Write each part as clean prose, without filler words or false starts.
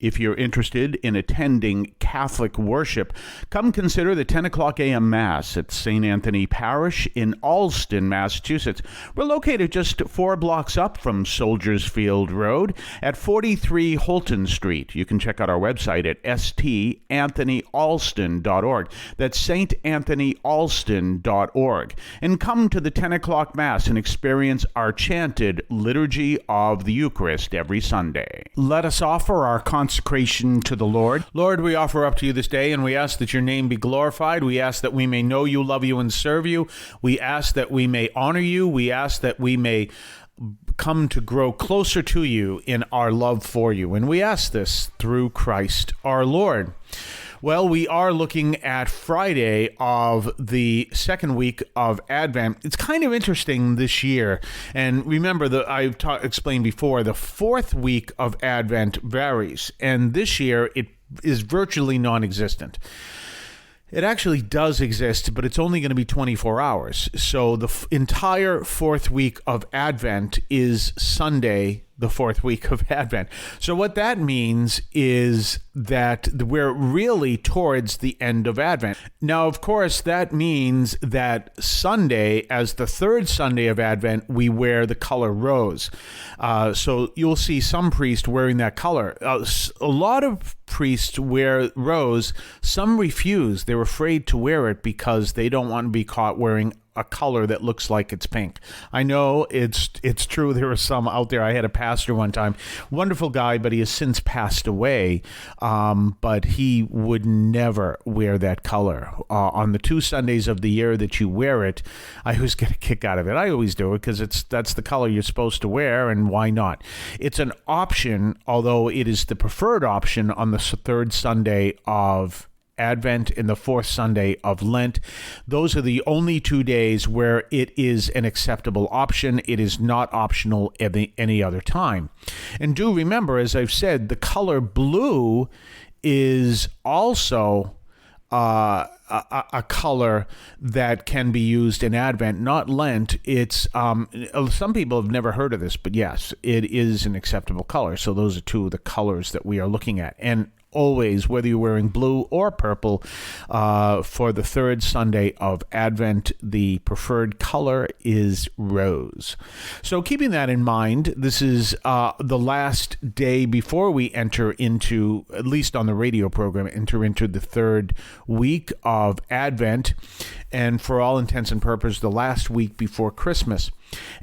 If you're interested in attending Catholic worship, come consider the 10 o'clock a.m. Mass at St. Anthony Parish in Allston, Massachusetts. We're located just 4 blocks up from Soldiers Field Road at 43 Holton Street. You can check out our website at stanthonyalston.org. That's saintanthonyalston.org. And come to the 10 o'clock Mass and experience our chanted Liturgy of the Eucharist every Sunday. Let us offer our consecration to the Lord. Lord, we offer up to you this day, and we ask that your name be glorified. We ask that we may know you, love you, and serve you. We ask that we may honor you. We ask that we may come to grow closer to you in our love for you. And we ask this through Christ our Lord. Well, we are looking at Friday of the second week of Advent. It's kind of interesting this year. And remember, I've explained before, the fourth week of Advent varies. And this year, it is virtually non-existent. It actually does exist, but it's only going to be 24 hours. So the entire fourth week of Advent is Sunday, the fourth week of Advent. So what that means is that we're really towards the end of Advent. Now, of course, that means that Sunday, as the third Sunday of Advent, we wear the color rose. So you'll see some priests wearing that color. A lot of priests wear rose. Some refuse. They're afraid to wear it because they don't want to be caught wearing a color that looks like it's pink. I know it's true. There are some out there. I had a pastor one time, wonderful guy, but he has since passed away. But he would never wear that color. On the 2 Sundays of the year that you wear it, I always get a kick out of it. I always do it because that's the color you're supposed to wear, and why not? It's an option, although it is the preferred option on the third Sunday of Advent and the fourth Sunday of Lent. Those are the only 2 days where it is an acceptable option. It is not optional any other time. And do remember, as I've said, the color blue is also a color that can be used in Advent, not Lent. It's some people have never heard of this, but yes, it is an acceptable color. So those are 2 of the colors that we are looking at. And always, whether you're wearing blue or purple, for the third Sunday of Advent, the preferred color is rose. So keeping that in mind, this is the last day before we enter into, at least on the radio program, enter into the third week of Advent. And for all intents and purposes, the last week before Christmas.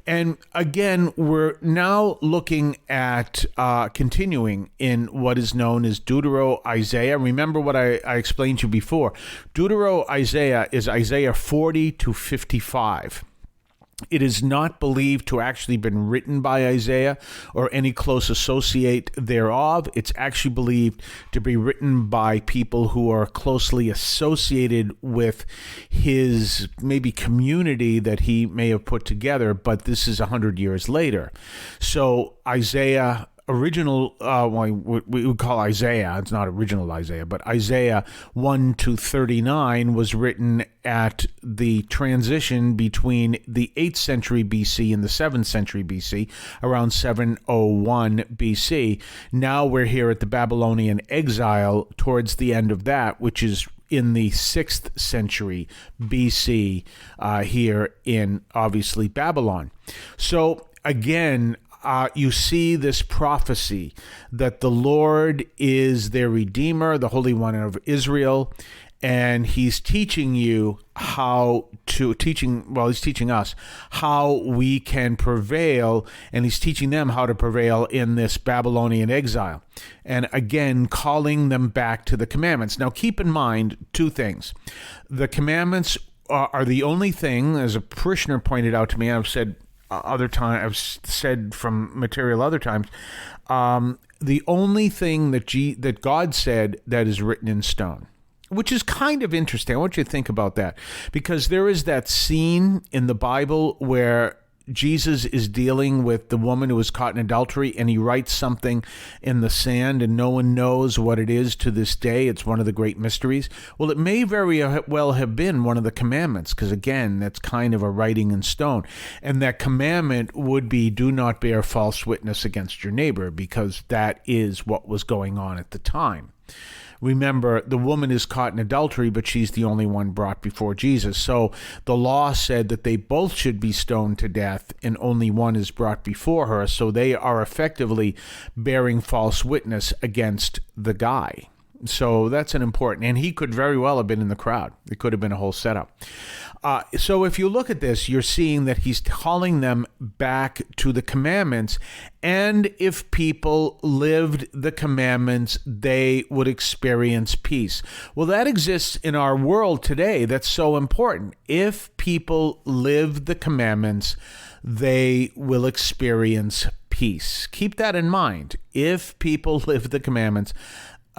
And again, we're now looking at continuing in what is known as Deutero-Isaiah. Remember what I explained to you before. Deutero-Isaiah is Isaiah 40 to 55. It is not believed to actually been written by Isaiah or any close associate thereof. It's actually believed to be written by people who are closely associated with his maybe community that he may have put together, but this is 100 years later. So Isaiah, original, we would call Isaiah, it's not original Isaiah, but Isaiah 1 to 39 was written at the transition between the 8th century BC and the 7th century BC, around 701 BC. Now we're here at the Babylonian exile towards the end of that, which is in the 6th century BC, here in, obviously, Babylon. So again, you see this prophecy that the Lord is their Redeemer, the Holy One of Israel, and he's teaching you he's teaching us how we can prevail, and he's teaching them how to prevail in this Babylonian exile. And again, calling them back to the commandments. Now, keep in mind 2 things. The commandments are the only thing, as a parishioner pointed out to me, I've said from material other times, the only thing that God said that is written in stone, which is kind of interesting. I want you to think about that, because there is that scene in the Bible where Jesus is dealing with the woman who was caught in adultery, and he writes something in the sand, and no one knows what it is to this day. It's one of the great mysteries. Well, it may very well have been one of the commandments, because again, that's kind of a writing in stone. And that commandment would be, do not bear false witness against your neighbor, because that is what was going on at the time. Remember, the woman is caught in adultery, but she's the only one brought before Jesus. So the law said that they both should be stoned to death, and only one is brought before her. So they are effectively bearing false witness against the guy. So that's an important, and he could very well have been in the crowd. It could have been a whole setup. So if you look at this, you're seeing that he's calling them back to the commandments. And if people lived the commandments, they would experience peace. Well, that exists in our world today. That's so important. If people live the commandments, they will experience peace. Keep that in mind. If people live the commandments,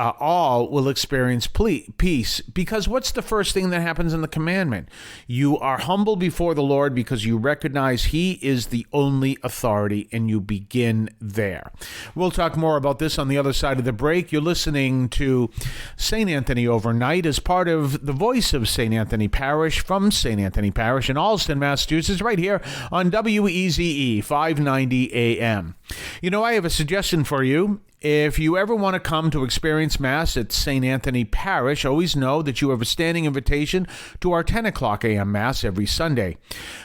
all will experience peace. Because what's the first thing that happens in the commandment? You are humble before the Lord because you recognize he is the only authority, and you begin there. We'll talk more about this on the other side of the break. You're listening to St. Anthony Overnight as part of the Voice of St. Anthony Parish from St. Anthony Parish in Allston, Massachusetts, right here on WEZE 590 AM. You know, I have a suggestion for you. If you ever want to come to experience Mass at St. Anthony Parish, always know that you have a standing invitation to our 10 o'clock a.m. Mass every Sunday.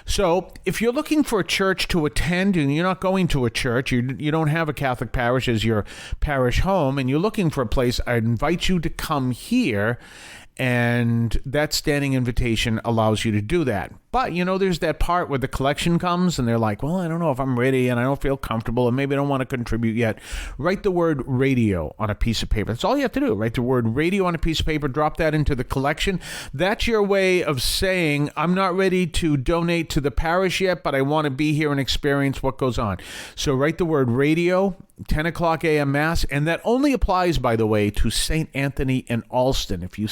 So if you're looking for a church to attend and you're not going to a church, you don't have a Catholic parish as your parish home, and you're looking for a place, I invite you to come here. And that standing invitation allows you to do that. But, you know, there's that part where the collection comes and they're like, well, I don't know if I'm ready and I don't feel comfortable and maybe I don't want to contribute yet. Write the word radio on a piece of paper. That's all you have to do. Write the word radio on a piece of paper, drop that into the collection. That's your way of saying, I'm not ready to donate to the parish yet, but I want to be here and experience what goes on. So write the word radio, 10 o'clock a.m. Mass, and that only applies, by the way, to St. Anthony and Allston. If you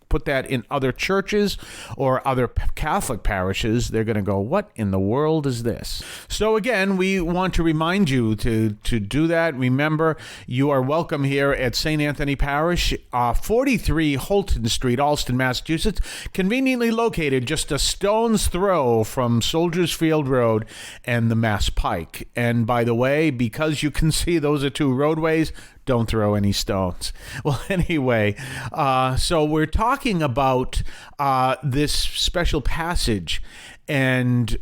put that in other churches or other Catholic parishes, they're going to go, what in the world is this? So again, we want to remind you to do that. Remember, you are welcome here at St. Anthony Parish, 43 Holton Street, Allston, Massachusetts, conveniently located just a stone's throw from Soldiers Field Road and the Mass Pike. And by the way, because you can see those are two roadways, don't throw any stones. Well, anyway, so we're talking about this special passage, and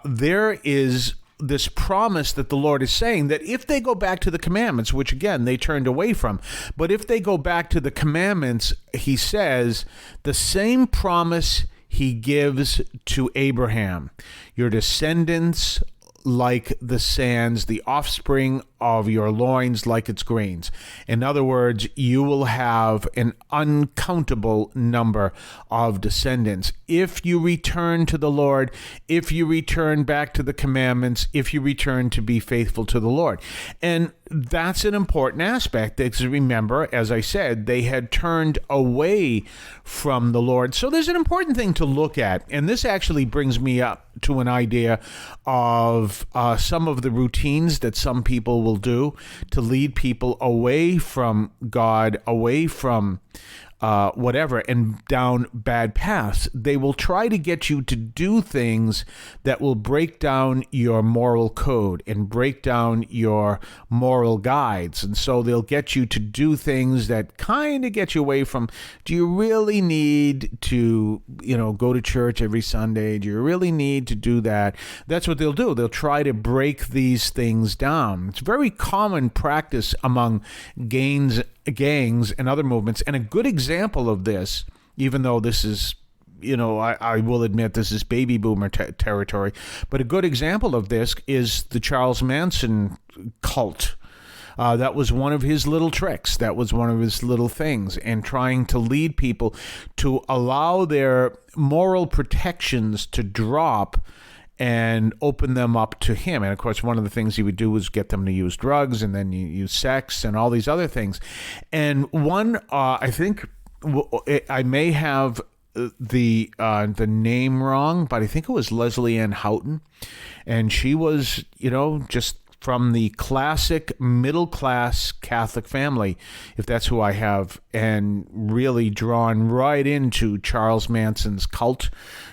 there is this promise that the Lord is saying that if they go back to the commandments, which again, they turned away from, but if they go back to the commandments, he says the same promise he gives to Abraham, your descendants like the sands, the offspring of your loins like its grains. In other words, you will have an uncountable number of descendants. If you return to the Lord, if you return back to the commandments, if you return to be faithful to the Lord. And that's an important aspect, because remember, as I said, they had turned away from the Lord. So there's an important thing to look at. And this actually brings me up to an idea of some of the routines that some people will do to lead people away from God, away from whatever, and down bad paths. They will try to get you to do things that will break down your moral code and break down your moral guides. And so they'll get you to do things that kind of get you away from, do you really need to, go to church every Sunday? Do you really need to do that? That's what they'll do. They'll try to break these things down. It's very common practice among gangs and other movements. And a good example of this, even though this is, I will admit this is baby boomer territory, but a good example of this is the Charles Manson cult. That was one of his little tricks. That was one of his little things, and trying to lead people to allow their moral protections to drop and open them up to him. And of course, one of the things he would do was get them to use drugs and then use sex and all these other things. And one, I think I may have the name wrong, but I think it was Leslie Ann Houghton, and she was, just from the classic middle-class Catholic family, if that's who I have, and really drawn right into Charles Manson's cult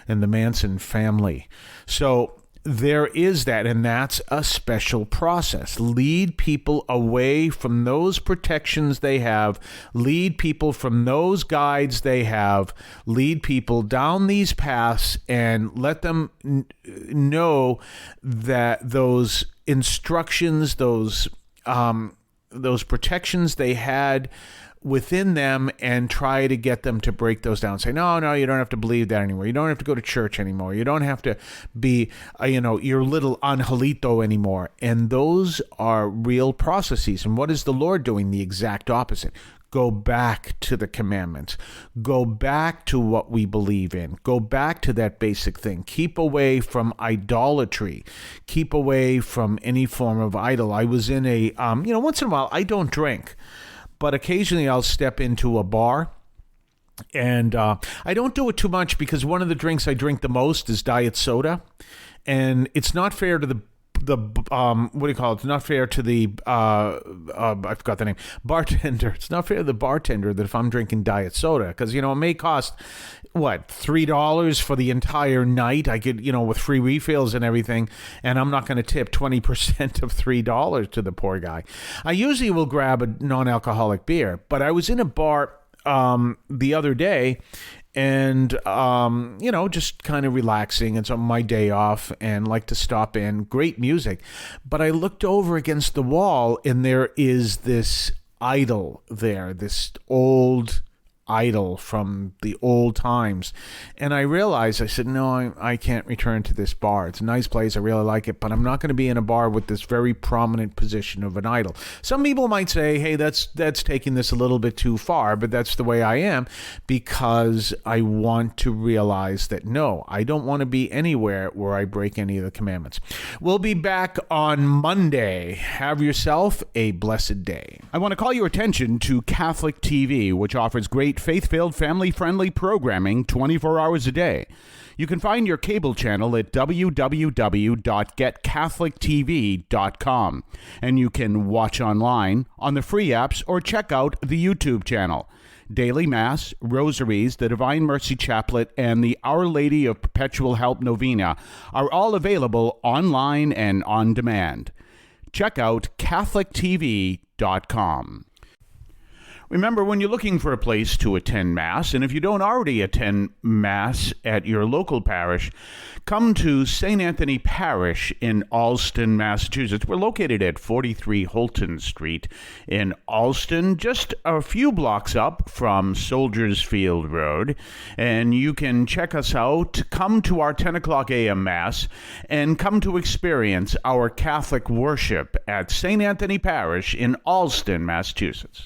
and the Manson family. So there is that, and that's a special process. Lead people away from those protections they have. Lead people from those guides they have. Lead people down these paths and let them know that those instructions, those protections they had within them, and try to get them to break those down. Say, no, you don't have to believe that anymore. You don't have to go to church anymore. You don't have to be, your little angelito anymore. And those are real processes. And what is the Lord doing? The exact opposite. Go back to the commandments. Go back to what we believe in. Go back to that basic thing. Keep away from idolatry. Keep away from any form of idol. I was in a, once in a while, I don't drink, but occasionally I'll step into a bar, and I don't do it too much because one of the drinks I drink the most is diet soda, and it's not fair to the what do you call it? It's not fair to the I forgot the name, bartender. It's not fair to the bartender that if I'm drinking diet soda, because it may cost $3 for the entire night. I could with free refills and everything, and I'm not going to tip 20% of $3 to the poor guy. I usually will grab a non-alcoholic beer, but I was in a bar the other day, and just kind of relaxing. It's on my day off and like to stop in. Great music. But I looked over against the wall, and there is this idol there, this old idol from the old times. And I realized, I said, no, I can't return to this bar. It's a nice place. I really like it, but I'm not going to be in a bar with this very prominent position of an idol. Some people might say, hey, that's taking this a little bit too far, but that's the way I am, because I want to realize that, no, I don't want to be anywhere where I break any of the commandments. We'll be back on Monday. Have yourself a blessed day. I want to call your attention to Catholic TV, which offers great faith-filled, family-friendly programming 24 hours a day. You can find your cable channel at www.getcatholictv.com, and you can watch online on the free apps or check out the YouTube channel. Daily Mass, Rosaries, the Divine Mercy Chaplet, and the Our Lady of Perpetual Help Novena are all available online and on demand. Check out catholictv.com. Remember, when you're looking for a place to attend Mass, and if you don't already attend Mass at your local parish, come to St. Anthony Parish in Allston, Massachusetts. We're located at 43 Holton Street in Allston, just a few blocks up from Soldiers Field Road. And you can check us out, come to our 10 o'clock a.m. Mass, and come to experience our Catholic worship at St. Anthony Parish in Allston, Massachusetts.